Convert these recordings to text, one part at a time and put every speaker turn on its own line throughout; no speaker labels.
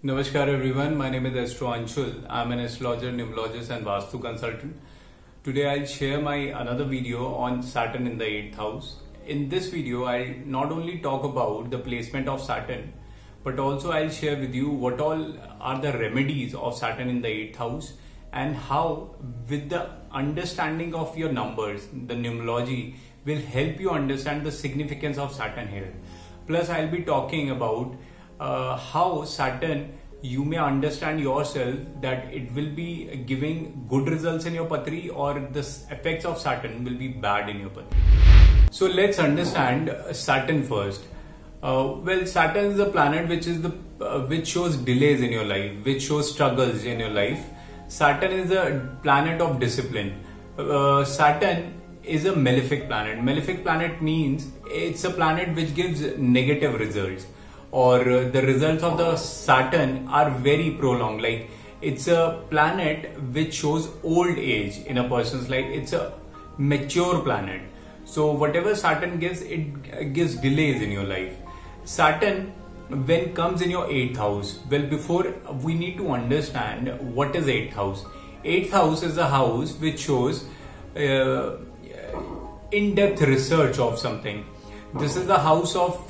Namaskar everyone, my name is Astro Anshul. I'm an astrologer, numerologist and Vastu consultant. Today I'll share my another video on Saturn in the 8th house. In this video I'll not only talk about the placement of Saturn, but also I'll share with you what all are the remedies of Saturn in the 8th house and how with the understanding of your numbers, the numerology will help you understand the significance of Saturn here. Plus I'll be talking about how Saturn, you may understand yourself that it will be giving good results in your patri or the effects of Saturn will be bad in your patri. So let's understand Saturn first. Well, Saturn is a planet which shows delays in your life, which shows struggles in your life. Saturn is a planet of discipline. Saturn is a malefic planet. Malefic planet means it's a planet which gives negative results, or the results of the Saturn are very prolonged. Like it's a planet which shows old age in a person's life. It's a mature planet. So whatever Saturn gives, it gives delays in your life. Saturn, when comes in your 8th house, well, before we need to understand what is 8th house. 8th house is a house which shows in-depth research of something. This is the house of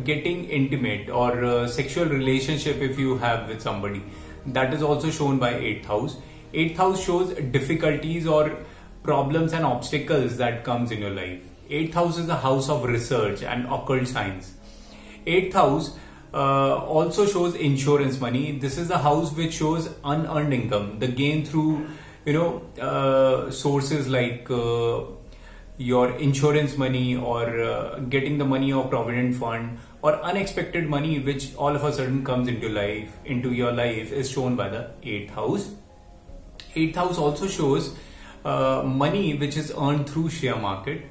getting intimate or sexual relationship if you have with somebody. That is also shown by 8th house. 8th house shows difficulties or problems and obstacles that comes in your life. 8th house is the house of research and occult science. 8th house also shows insurance money. This is the house which shows unearned income, the gain through sources like your insurance money or getting the money of provident fund or unexpected money which all of a sudden comes into your life is shown by the 8th house. 8th house also shows money which is earned through share market,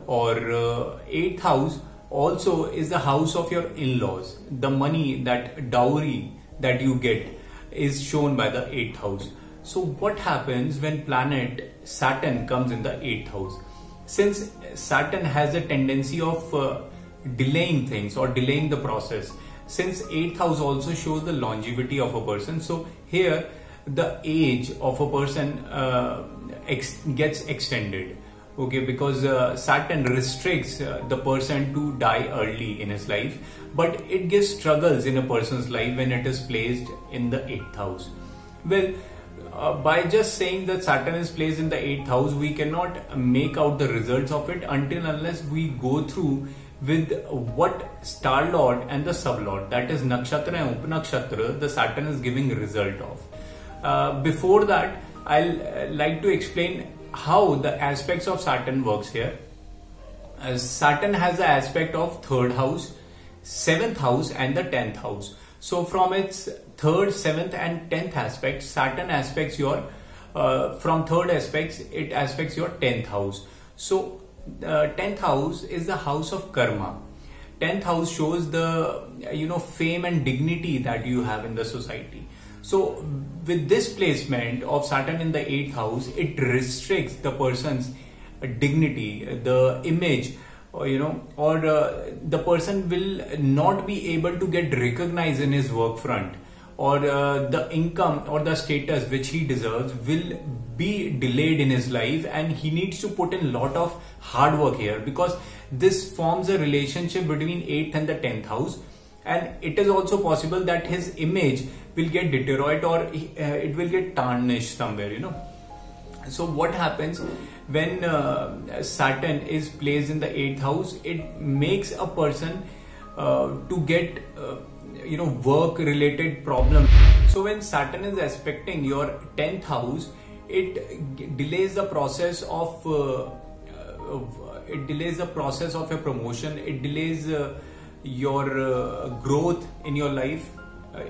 or 8th house also is the house of your in-laws. The money, that dowry that you get is shown by the 8th house. So what happens when planet Saturn comes in the 8th house? Since Saturn has a tendency of delaying things or delaying the process, since 8th house also shows the longevity of a person, so here the age of a person gets extended, okay, because Saturn restricts the person to die early in his life, but it gives struggles in a person's life when it is placed in the 8th house. Well, by just saying that Saturn is placed in the 8th house, we cannot make out the results of it unless we go through with what star lord and the sub lord, that is Nakshatra and Upanakshatra, the Saturn is giving result of. Before that, I'll like to explain how the aspects of Saturn works here. Saturn has the aspect of 3rd house, 7th house and the 10th house. So from its 3rd, 7th and 10th aspects, Saturn aspects your, from 3rd aspects, it aspects your 10th house. So 10th house is the house of karma. 10th house shows the, fame and dignity that you have in the society. So with this placement of Saturn in the 8th house, it restricts the person's dignity, the image, or the person will not be able to get recognized in his work front, or the income or the status which he deserves will be delayed in his life, and he needs to put in a lot of hard work here, because this forms a relationship between 8th and the 10th house, and it is also possible that his image will get deteriorated or it will get tarnished somewhere, So what happens when Saturn is placed in the 8th house? It makes a person to get work related problems. So when Saturn is aspecting your 10th house, it delays the process of your promotion. It delays your growth in your life.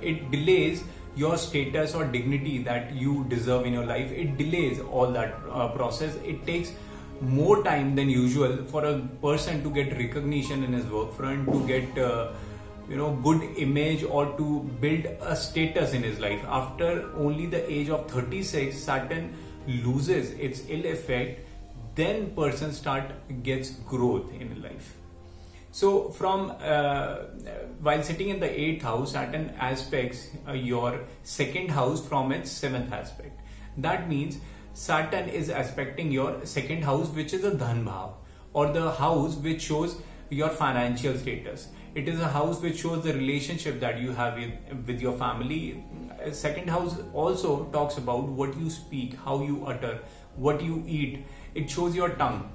It delays your status or dignity that you deserve in your life. It delays all that process. It takes more time than usual for a person to get recognition in his work front, to get good image, or to build a status in his life. After only the age of 36, Saturn loses its ill effect. Then person gets growth in life. So from while sitting in the 8th house, Saturn aspects your 2nd house from its 7th aspect. That means Saturn is aspecting your 2nd house, which is a Dhan Bhav, or the house which shows your financial status. It is a house which shows the relationship that you have with your family. 2nd house also talks about what you speak, how you utter, what you eat. It shows your tongue.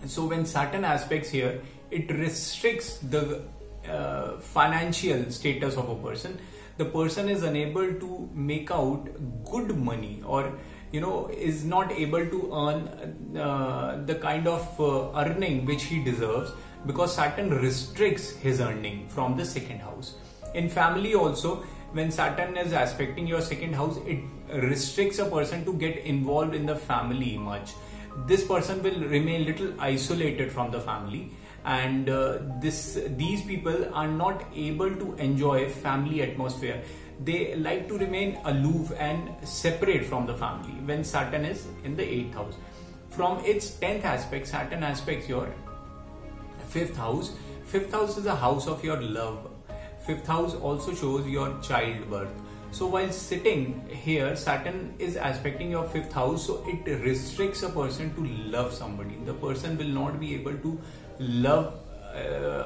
So when Saturn aspects here, it restricts the financial status of a person. The person is unable to make out good money, or is not able to earn the kind of earning which he deserves, because Saturn restricts his earning from the 2nd house. In family also, when Saturn is aspecting your 2nd house, it restricts a person to get involved in the family much. This person will remain little isolated from the family, and these people are not able to enjoy family atmosphere. They like to remain aloof and separate from the family when Saturn is in the 8th house. From its 10th aspect, Saturn aspects your 5th house. 5th house is a house of your love. 5th house also shows your childbirth. So while sitting here, Saturn is aspecting your 5th house, so it restricts a person to love somebody. The person will not be able to love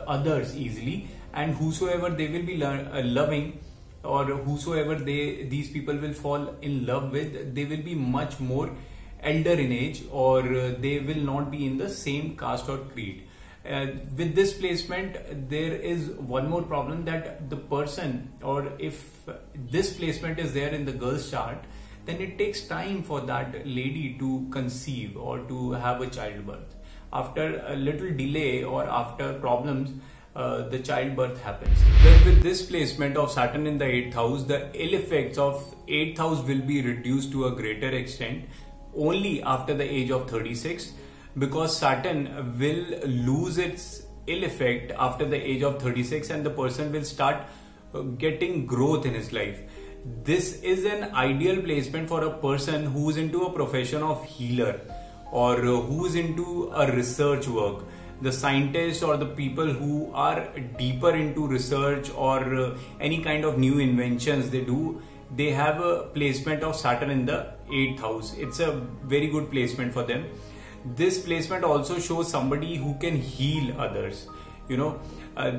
others easily, and whosoever they will be loving, or whosoever these people will fall in love with, they will be much more elder in age, or they will not be in the same caste or creed. With this placement, there is one more problem, that the person, or if this placement is there in the girl's chart, then it takes time for that lady to conceive or to have a childbirth. After a little delay or after problems, the childbirth happens. But with this placement of Saturn in the 8th house, the ill effects of 8th house will be reduced to a greater extent only after the age of 36, because Saturn will lose its ill effect after the age of 36, and the person will start getting growth in his life. This is an ideal placement for a person who is into a profession of healer, or who is into a research work. The scientists or the people who are deeper into research or any kind of new inventions they have a placement of Saturn in the 8th house. It's a very good placement for them. This placement also shows somebody who can heal others.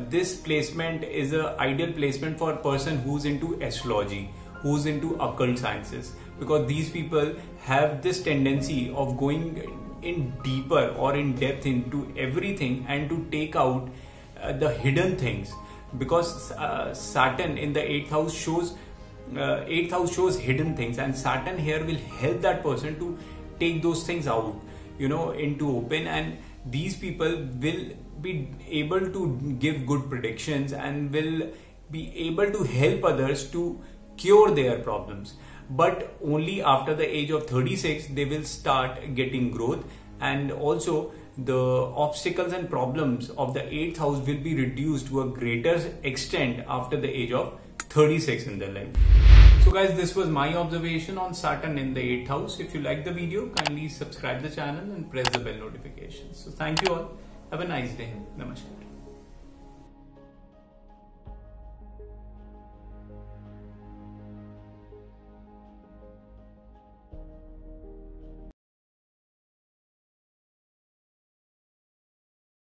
This placement is an ideal placement for a person who's into astrology, who's into occult sciences, because these people have this tendency of going in deeper or in depth into everything and to take out the hidden things, because Saturn in the 8th house shows hidden things, and Saturn here will help that person to take those things out into open, and these people will be able to give good predictions and will be able to help others to cure their problems. But only after the age of 36 they will start getting growth, and also the obstacles and problems of the 8th house will be reduced to a greater extent after the age of 36 in their life. So guys, this was my observation on Saturn in the 8th house. If you like the video, kindly subscribe the channel and press the bell notifications. So thank you all. Have a nice day. Namaskar.